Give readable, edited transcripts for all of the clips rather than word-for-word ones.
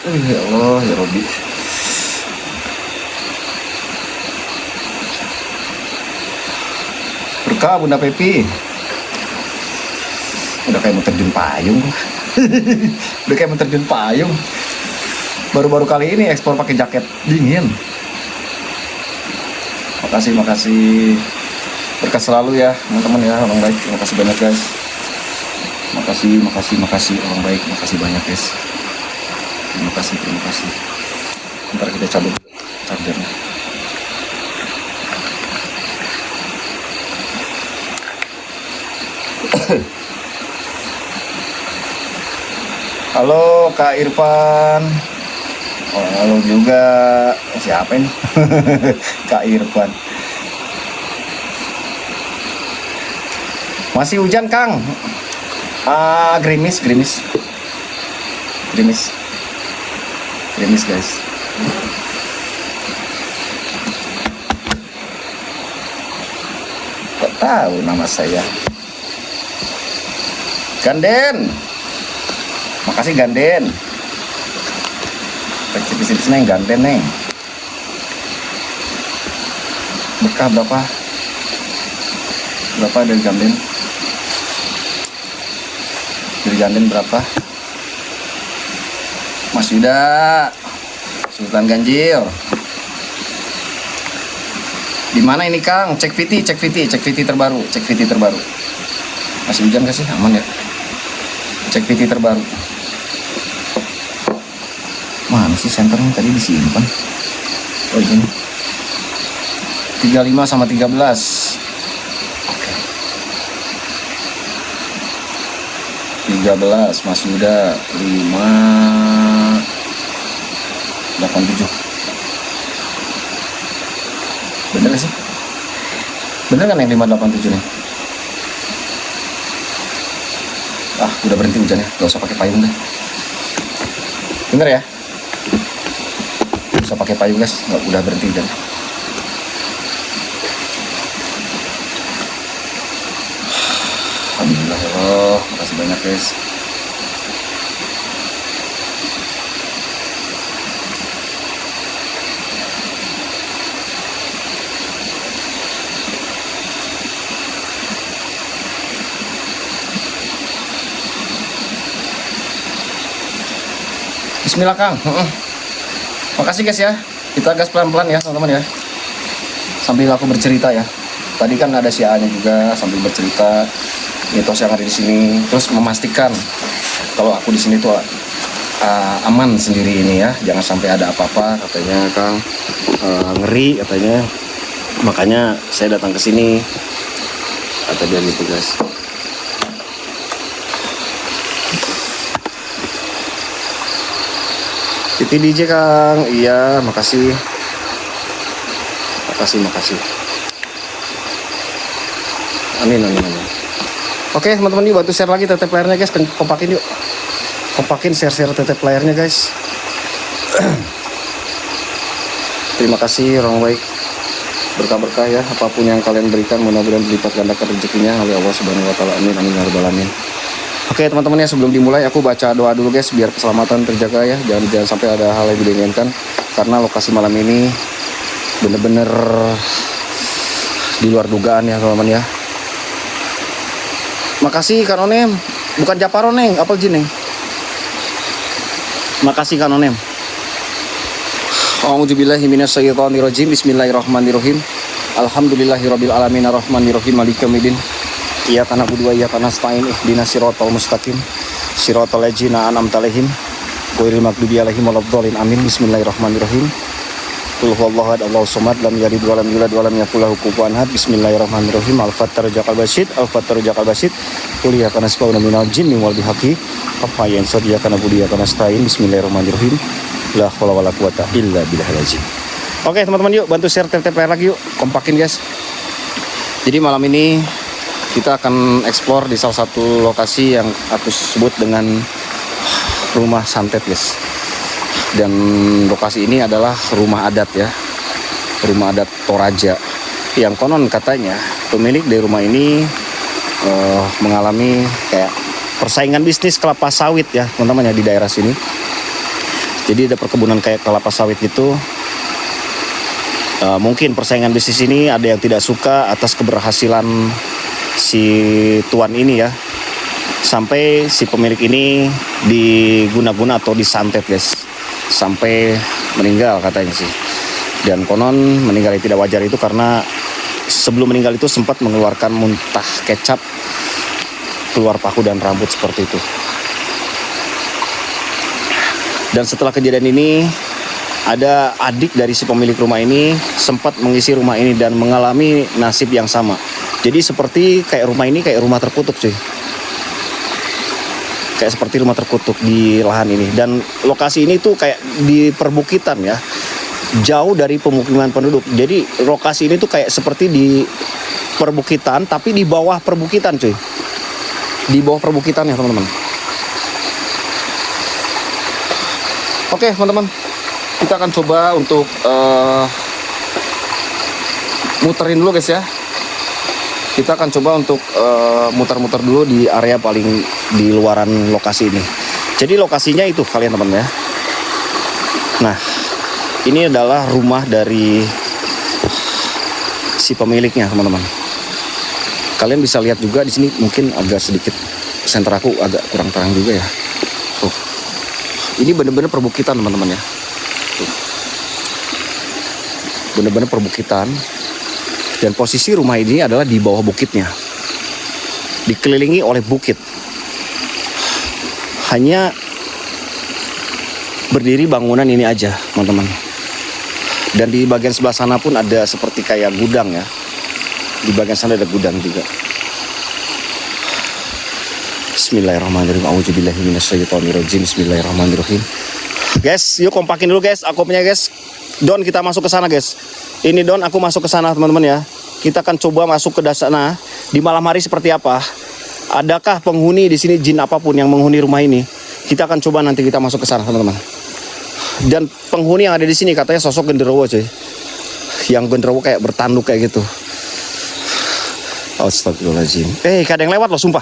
Ya Allah ya Robi. Berkah Bunda Pepi. Udah kayak mau terjun payung. Udah kayak mau terjun payung. Baru-baru kali ini ekspor pakai jaket dingin. Makasih. Berkah selalu ya teman-teman ya, orang baik. Terima kasih banyak guys. Makasih orang baik. Makasih banyak guys. Terima kasih. Ntar kita cabut chargernya. Halo Kak Irfan. Oh, halo juga. Siapa ini? Kak Irfan. Masih hujan Kang? Gerimis guys. Kok tahu nama saya? Ganden. Makasih Ganden. Kecil-kecil neng Ganden neng. Berkah berapa dari Ganden? Dari Ganden berapa? Mas Yuda, Sultan Ganjil. Di mana ini Kang? Cek VT terbaru. Masih hujan gak sih? Aman ya? Cek VT terbaru. Mana sih senternya tadi disimpan? Oh ini 35 sama 13. Oke. 13 Mas Yuda 587. Bener gak sih? Bener kan yang 587 nih? Udah berhenti hujannya, gak usah pakai payung deh. Bener ya? Gak usah pakai payung guys, udah berhenti hujan. Alhamdulillah ya Allah, makasih banyak guys. Bismillah Kang. Makasih guys ya. Kita gas pelan-pelan ya teman-teman ya. Sambil aku bercerita ya. Tadi kan ada si A-nya juga sambil bercerita mitos yang ada di sini. Terus memastikan kalau aku di sini tuh aman sendiri ini ya. Jangan sampai ada apa-apa katanya Kang. Ngeri katanya. Makanya saya datang ke sini. Kata dia gitu guys. Titi DJ Kang, iya makasih. Amin. Oke teman-teman, yuk bantu share lagi TT playernya guys, kompakin yuk. Kompakin share TT playernya guys. Terima kasih orang baik. Berkah-berkah ya, apapun yang kalian berikan mudah-mudahan berlipat gandakan rezekinya oleh Allah Subhanahu wa taala. Amin ya rabbal alamin. Oke teman-teman ya, sebelum dimulai aku baca doa dulu guys biar keselamatan terjaga ya. Jangan sampai ada hal yang tidak diinginkan karena lokasi malam ini bener-bener di luar dugaan ya teman-teman ya. Makasih Kak Nonem, bukan Japaro neng, apel jin neng. Makasih Kak Nonem. A'udzubillahi minasyaitonirrajim. Bismillahirrahmanirrahim. Alhamdulillahirabbil alamin arrahmanirrahim maliki yaumiddin. Iyyaka na'budu wa iyyaka nasta'in ihdinas siratal mustaqim siratal ladzina an'amta 'alaihim ghairil maghdubi alaihim waladdallin amin. Bismillahirrahmanirrahim. Qul huwallahu ahad Allahus samad lam yalid wa lam yulad wa lam yakul lahu kufuwan ahad. Bismillahirrahmanirrahim. Al-Fattar jakal basyid qul ya kana asbauna minal jinni wal bihaqi afayan sadiya kana budi ya kana stain. Bismillahirrahmanirrahim. La haula wala quwata illa billahil azim. Oke teman-teman, yuk bantu share TTPR lagi yuk, kompakin guys. Jadi malam ini kita akan eksplor di salah satu lokasi yang aku sebut dengan rumah santet guys. Dan lokasi ini adalah rumah adat ya, rumah adat Toraja, yang konon katanya pemilik dari rumah ini mengalami kayak persaingan bisnis kelapa sawit ya teman-teman ya di daerah sini. Jadi ada perkebunan kayak kelapa sawit gitu. Mungkin persaingan bisnis ini ada yang tidak suka atas keberhasilan si tuan ini ya. Sampai si pemilik ini diguna-guna atau disantet guys. Sampai meninggal katanya sih. Dan konon meninggal yang tidak wajar itu karena sebelum meninggal itu sempat mengeluarkan muntah kecap, keluar paku dan rambut seperti itu. Dan setelah kejadian ini, ada adik dari si pemilik rumah ini sempat mengisi rumah ini dan mengalami nasib yang sama. Jadi seperti kayak rumah ini kayak rumah terkutuk cuy. Kayak seperti rumah terkutuk di lahan ini. Dan lokasi ini tuh kayak di perbukitan ya. Jauh dari pemukiman penduduk. Jadi lokasi ini tuh kayak seperti di perbukitan tapi di bawah perbukitan cuy. Di bawah perbukitan ya teman-teman. Oke teman-teman, kita akan coba untuk muterin dulu guys ya. Kita akan coba untuk muter-muter dulu di area paling di luaran lokasi ini. Jadi lokasinya itu kalian teman-teman ya. Nah, ini adalah rumah dari si pemiliknya teman-teman. Kalian bisa lihat juga di sini mungkin agak sedikit senter aku agak kurang terang juga ya. Tuh. Ini bener-bener perbukitan teman-teman ya. Bener-bener perbukitan. Dan posisi rumah ini adalah di bawah bukitnya. Dikelilingi oleh bukit. Hanya berdiri bangunan ini aja teman-teman. Dan di bagian sebelah sana pun ada seperti kayak gudang ya. Di bagian sana ada gudang juga. Bismillahirrahmanirrahim. A'udzubillahi minasyaitonirrajim. Bismillahirrahmanirrahim. Guys, yuk kompakin dulu guys. Aku punya guys. Don, kita masuk ke sana guys. Ini Don, aku masuk ke sana teman-teman ya. Kita akan coba masuk ke sana. Di malam hari seperti apa? Adakah penghuni di sini jin apapun yang menghuni rumah ini? Kita akan coba nanti kita masuk ke sana teman-teman. Dan penghuni yang ada di sini katanya sosok genderuwo cuy. Yang genderuwo kayak bertanduk kayak gitu. Astagfirullahaladzim. Kayak ada yang lewat loh sumpah.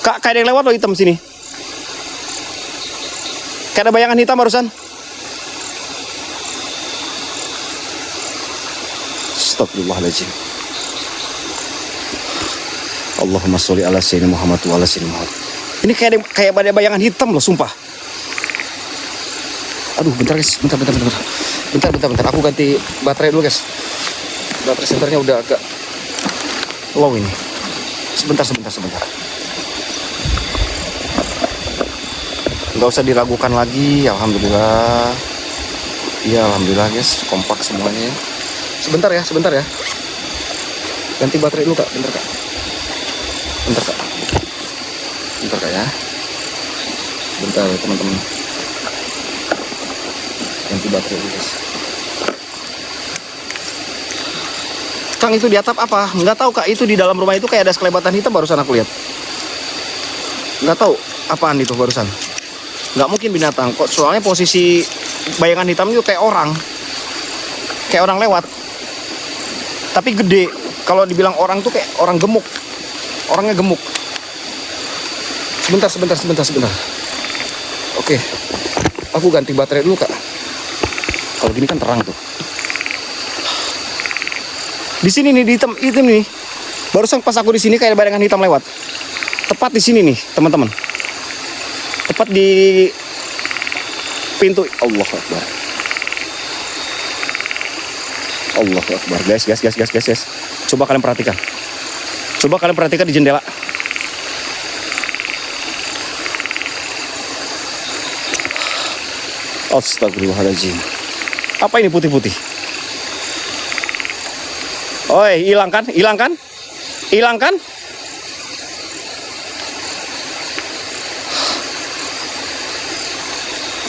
Kak, kayak ada yang lewat loh hitam sini. Kayak ada bayangan hitam barusan. Astagfirullahaladzim. Allahumma sholli ala sayyidina Muhammad wa ala sayyidina Muhammad. Ini kayak ada bayangan hitam loh sumpah. Aduh, bentar guys, bentar. Bentar, aku ganti baterai dulu guys. Baterai senternya udah agak low ini. Sebentar. Nggak usah diragukan lagi, alhamdulillah. Iya, alhamdulillah guys, kompak semuanya. Sebentar ya. Ganti baterai dulu kak, bentar kak ya. Bentar teman-teman. Ganti baterai dulu guys. Kang, itu di atap apa? Nggak tahu kak, itu di dalam rumah itu kayak ada sekelebatan hitam barusan aku lihat. Nggak tahu apaan itu barusan. Nggak mungkin binatang kok, soalnya posisi bayangan hitam itu kayak orang lewat. Tapi gede. Kalau dibilang orang tuh kayak orang gemuk. Orangnya gemuk. Sebentar. Oke. Aku ganti baterai dulu kak. Kalau gini kan terang tuh. Di sini nih, di hitam nih. Barusan pas aku di sini kayak bayangan hitam lewat. Tepat di sini nih, teman-teman. Tepat di pintu. Allahu Akbar. Allahu Akbar. Guys. Coba kalian perhatikan di jendela. Astagfirullahaladzim. Apa ini putih-putih? Oi, hilang kan?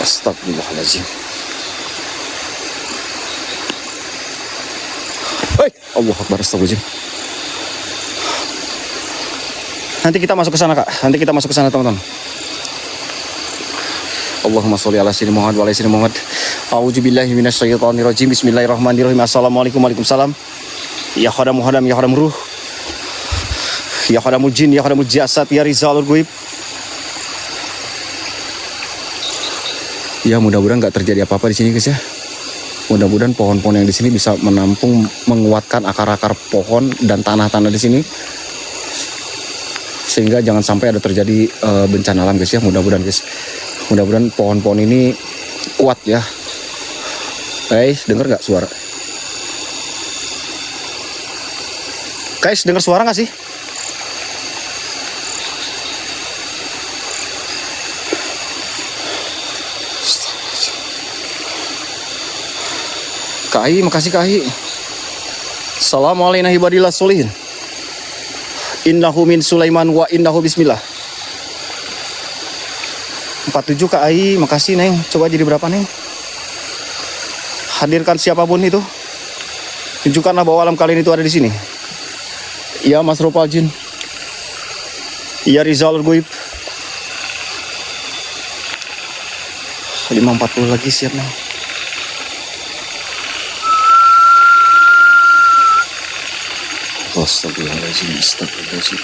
Astagfirullahaladzim. Hei, Allahu Akbar, astagfirullahaladzim. Nanti kita masuk ke sana kak. Teman-teman. Allahumma sholli ala sayyidina Muhammad wa ala sayyidina Muhammad. A'udzubillahi minasyaitonirrajim. Bismillahirrahmanirrahim. Assalamualaikum, waalaikumsalam. Ya khadam, ya khadam ruh. Ya khadamul jin, ya khadamul jasad, ya rizalul ghaib. Ya mudah-mudahan nggak terjadi apa-apa di sini guys ya. Mudah-mudahan pohon-pohon yang di sini bisa menampung, menguatkan akar-akar pohon dan tanah-tanah di sini, sehingga jangan sampai ada terjadi bencana alam guys ya. Mudah-mudahan guys, mudah-mudahan pohon-pohon ini kuat ya. Guys, dengar nggak suara? Guys, dengar suara nggak sih? Kai, makasih Kai. Assalamualaikum ibadillah solihin. Innahu min Sulaiman wa innahu bismillah. 47 Kai, makasih Neng. Coba jadi berapa Neng? Hadirkan siapapun itu. Tunjukkanlah bahwa alam kalian itu ada di sini. Ya Mas Ropal Jin. Ya Rizal Guib. 540 lagi siap Neng. Astagfirullahaladzim, astagfirullahaladzim.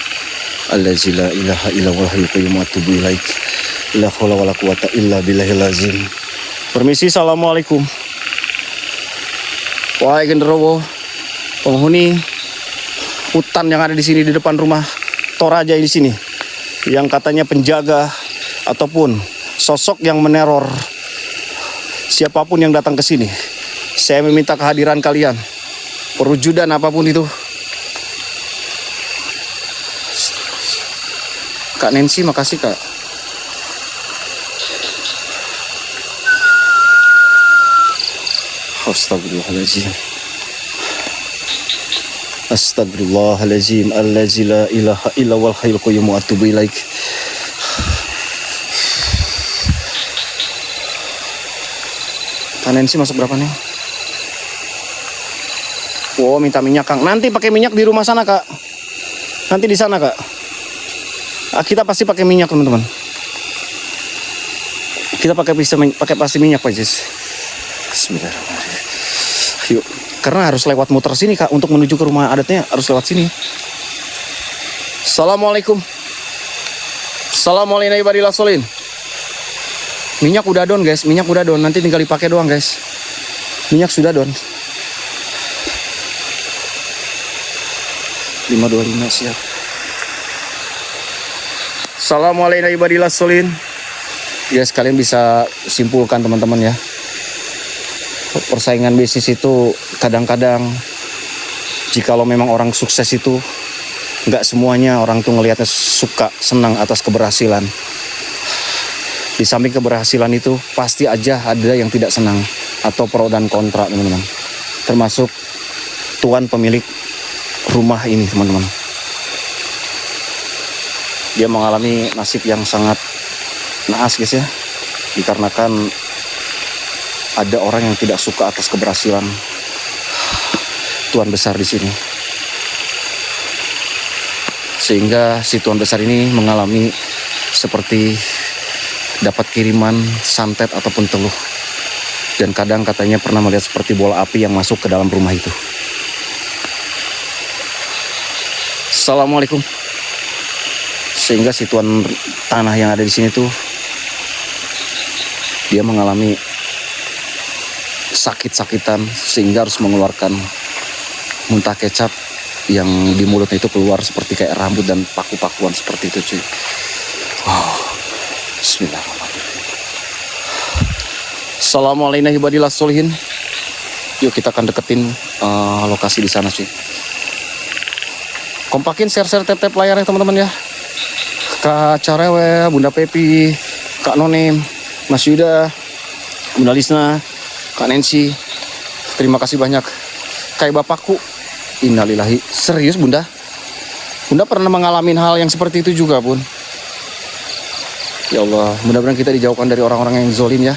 Allazi la ilaha illa huwal hayyul qayyum wa atubu ilaik. La haula wala quwata illa billahil azim. Permisi, assalamualaikum. Wahai genderowo, penghuni hutan yang ada di sini di depan rumah Toraja di sini, yang katanya penjaga ataupun sosok yang meneror siapapun yang datang ke sini. Saya meminta kehadiran kalian. Perwujudan apapun itu. Kak Nancy, makasih Kak. Astagfirullahaladzim. Astagfirullahaladzim. Allazi la ilaha illa wal hayyul qayyum wa atubu ilaik. Kak Nancy masuk berapa nih? Oh, minta minyak Kang. Nanti pakai minyak di rumah sana Kak. Nanti di sana Kak. Kita pasti pakai minyak teman-teman. Kita pakai pasti minyak Pak Jis. Bismillahirrahmanirrahim. Yuk, karena harus lewat muter sini Kak, untuk menuju ke rumah adatnya harus lewat sini. Assalamualaikum. Assalamualaikum ibadillah solin. Minyak udah don guys, minyak udah don. Nanti tinggal dipakai doang guys. Minyak sudah don. 525 siap. Assalamualaikum ibadillah solin. Ya sekalian bisa simpulkan teman-teman ya. Persaingan bisnis itu kadang-kadang jikalau memang orang sukses itu nggak semuanya orang tuh ngelihatnya suka, senang atas keberhasilan. Di samping keberhasilan itu pasti aja ada yang tidak senang atau pro dan kontra teman-teman. Termasuk tuan pemilik rumah ini teman-teman. Dia mengalami nasib yang sangat naas guys ya, dikarenakan ada orang yang tidak suka atas keberhasilan tuan besar di sini, sehingga si tuan besar ini mengalami seperti dapat kiriman santet ataupun teluh, dan kadang katanya pernah melihat seperti bola api yang masuk ke dalam rumah itu. Assalamualaikum. Sehingga si tuan tanah yang ada di sini tuh dia mengalami sakit-sakitan sehingga harus mengeluarkan muntah kecap yang di mulutnya itu keluar seperti kayak rambut dan paku-pakuan seperti itu cuy. Wow. Bismillahirrahmanirrahim. Assalamualaikum ibadillah solihin. Yuk kita akan deketin lokasi di sana cuy. Kompakin share-share tap-tap layarnya teman-teman ya. Kak Carewe, Bunda Pepi, Kak Nonim, Mas Yuda, Bunda Lisna, Kak Nancy, terima kasih banyak. Kayak bapakku, innalillahi. Serius Bunda? Bunda pernah mengalami hal yang seperti itu juga Bun. Ya Allah, mudah-mudahan kita dijauhkan dari orang-orang yang zolim ya,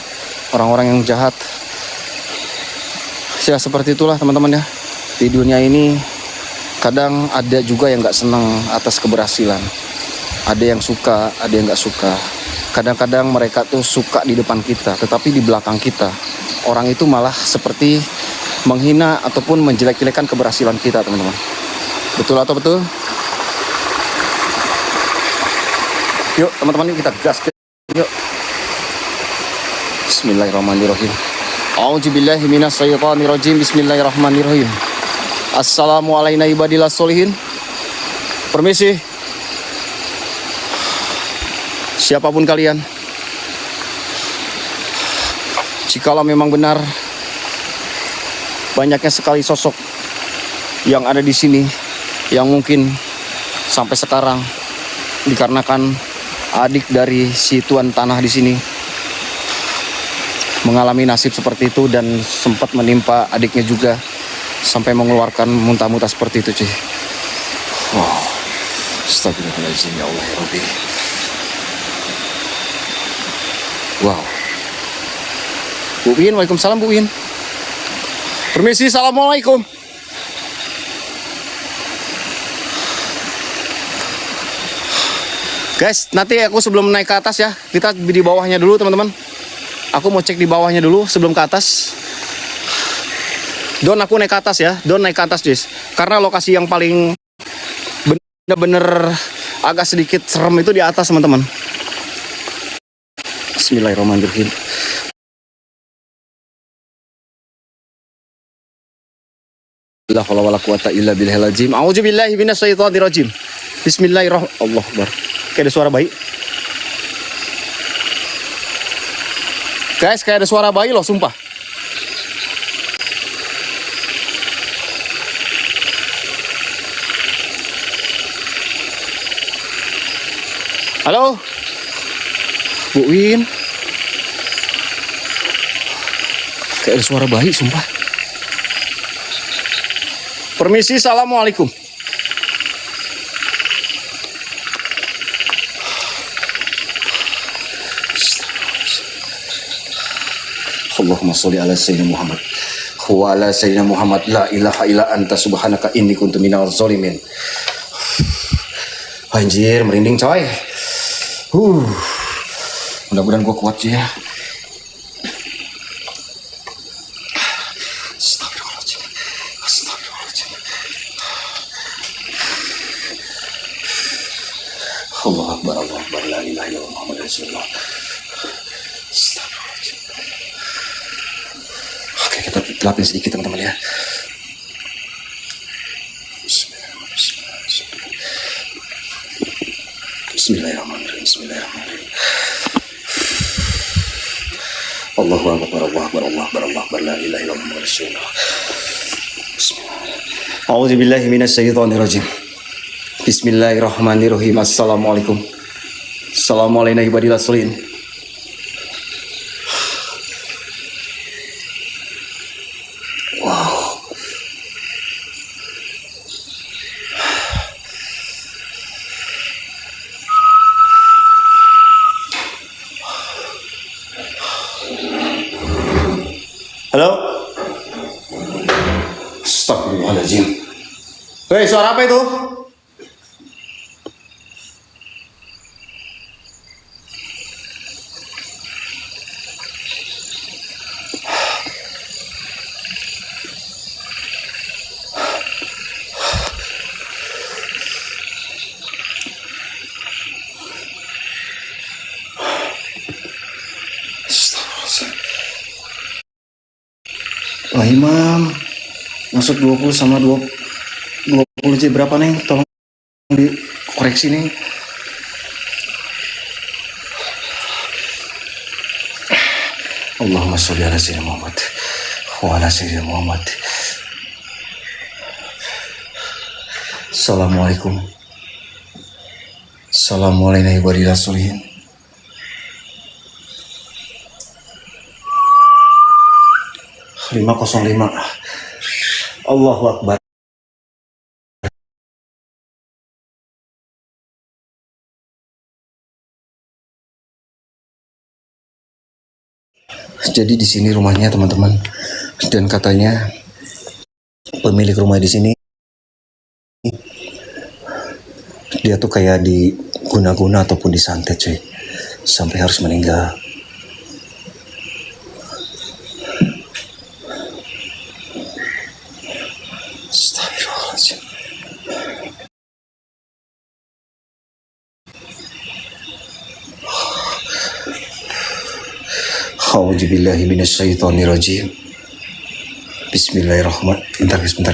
orang-orang yang jahat. Ya seperti itulah teman-teman ya. Di dunia ini kadang ada juga yang gak senang atas keberhasilan. Ada yang suka, ada yang gak suka. Kadang-kadang mereka tuh suka di depan kita, tetapi di belakang kita orang itu malah seperti menghina ataupun menjelek-jelekan keberhasilan kita teman-teman. Betul atau betul? Yuk teman-teman, yuk kita gas. Yuk. Bismillahirrahmanirrahim. A'udzubillahi minasyaitonirrajim. Bismillahirrahmanirrahim. Assalamualaikum ibadillah solihin. Permisi. Siapapun kalian, jikalau memang benar banyaknya sekali sosok yang ada di sini yang mungkin sampai sekarang dikarenakan adik dari si tuan tanah di sini mengalami nasib seperti itu dan sempat menimpa adiknya juga sampai mengeluarkan muntah-muntah seperti itu, cuy. Wow. Astagfirullahaladzim, ya Allah ya Rabbi. Wow. Bu Win, waalaikumsalam Bu Win. Permisi, assalamualaikum. Guys, nanti aku sebelum naik ke atas ya, kita di bawahnya dulu teman-teman. Aku mau cek di bawahnya dulu sebelum ke atas. Don, aku naik ke atas ya. Don naik ke atas, guys. Karena lokasi yang paling bener-bener agak sedikit serem itu di atas, teman-teman. Bismillahirrahmanirrahim. La haula wala quwata illa billahil azim. A'udzubillahi minasyaitonirrajim. Bismillahirrahmanirrahim. Allahu Akbar. Kayak ada suara bayi. Guys, kayak ada suara bayi loh, sumpah. Halo? Bu Win. Kayak ada suara bayi, sumpah. Permisi, assalamualaikum. Allahumma sholli ala sayyidina Muhammad wa ala sayyidina Muhammad. La ilaha illa anta subhanaka inni kuntu minal zalimin. Anjir, merinding coy. Mudah-mudahan gua kuat sih ya. Astagfirullahaladzim. Astagfirullahaladzim. Allahu Akbar, Allahu Akbar, la ilaha illallah Muhammad Rasulullah. Kita gelapin sedikit teman-teman ya. Bismillahirrahmanirrahim. Bismillahirrahmanirrahim. Allahu Akbar, Allahu Akbar, Allahu Akbar, Allahu Akbar, la ilaha illallah Muhammad Rasulullah. Bismillah. A'udzubillahi minasyaitonirrajim. Bismillahirrahmanirrahim. Assalamualaikum. Assalamualaikum ibadillah solihin. Halo? Astagfirullahaladzim. Hei, suara apa itu? Wah, Imam, masuk 20 sama 20 J berapa nih? Tolong dikoreksi nih. Allahumma sholli ala sayyidina Muhammad wa ala sayyidina Muhammad. Assalamualaikum. Assalamualaikum warahmatullahi wabarakatuh. Lima 505. Allahu Akbar. Jadi di sini rumahnya teman-teman, dan katanya pemilik rumah di sini dia tuh kayak diguna-guna ataupun disantet cuy, sampai harus meninggal. Astagfirullahaladzim. A'udzubillahi minasyaitonirrajim. Bismillahirrahmanirrahim. Bentar guys. Bentar.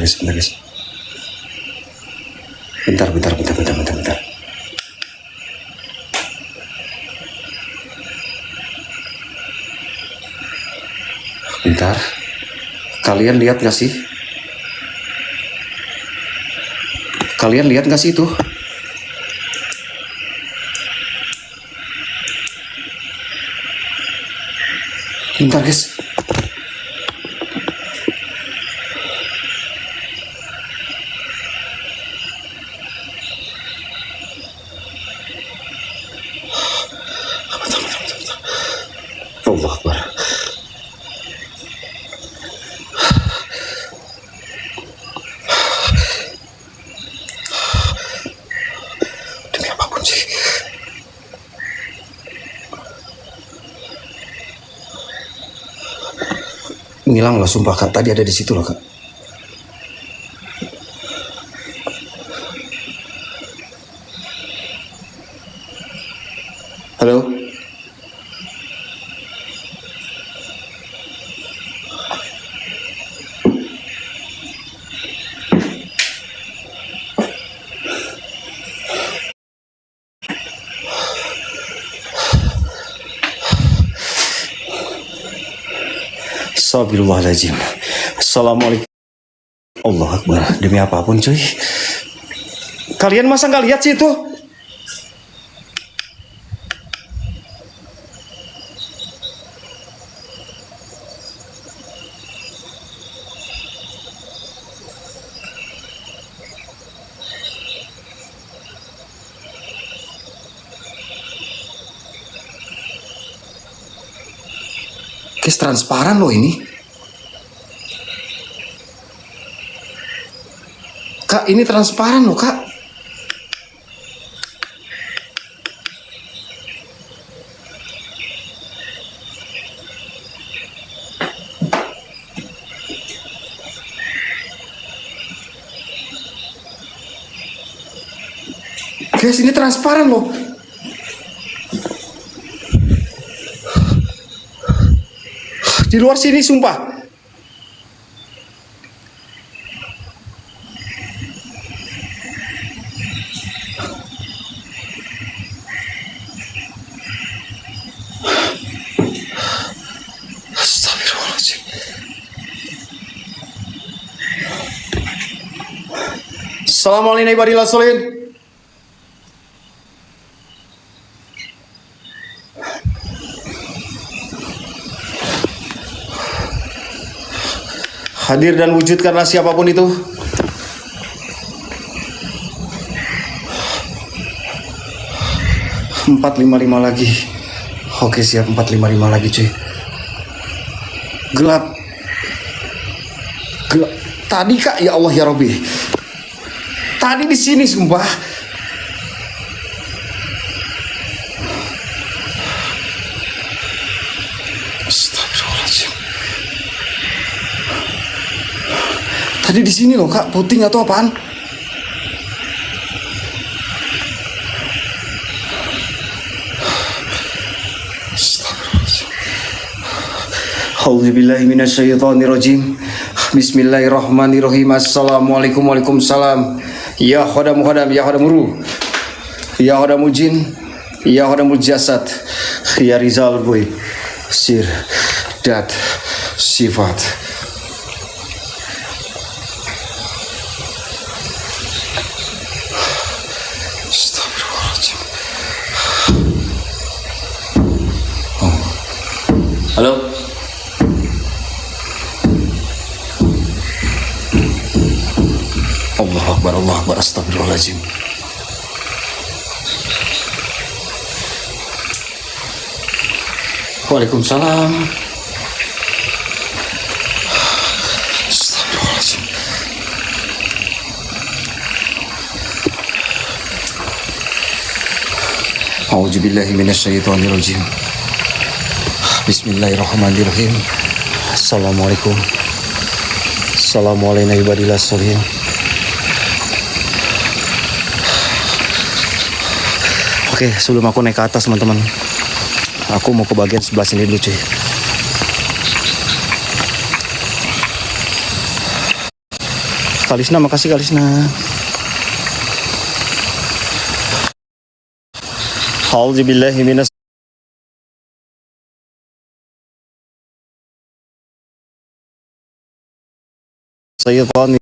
Bentar. Kalian lihat gak sih? Itu? Bentar guys. Allah Akbar. Demi apapun sih. Ngilang loh sumpah Kak, tadi ada di situ loh Kak. Halo? Astagfirullahaladzim. Assalamualaikum. Allah Akbar. Demi apapun cuy. Kalian masa nggak lihat sih itu? Guys, transparan loh ini. Kak, ini transparan loh Kak. Guys, ini transparan loh. Di luar sini sumpah. Astagfirullahaladzim. Assalamualaikum warahmatullahi wabarakatuh. Hadir dan wujudkanlah siapapun itu. Empat lima lima lagi. Oke siap, 455 lagi cuy. Gelap. Tadi Kak, ya Allah ya Rabbi. Tadi di sini sumpah. Astagfirullahaladzim. Tadi di sini loh Kak, puting atau apaan? A'udzubillahi minasyaitonirrajim. Bismillahirrahmanirrahim. Assalamualaikum waalaikumsalam. Ya khadam ya khadamuru. Ya khadamul jin. Ya khadamul jasad. Ya rizal boy. Sir dat sifat. Astagfirullahaladzim. Halo. Allah Akbar, astagfirullahaladzim. Waalaikumsalam. Astagfirullahaladzim. A'udzubillahi minasyaitonirrajim. Bismillahirrahmanirrahim. Assalamualaikum. Assalamualaikum warahmatullahi wabarakatuh. Oke, sebelum aku naik ke atas teman-teman, aku mau ke bagian sebelah sini dulu cuy. Kalisna, makasih Kalisna. A'udzubillahi minas syaitonir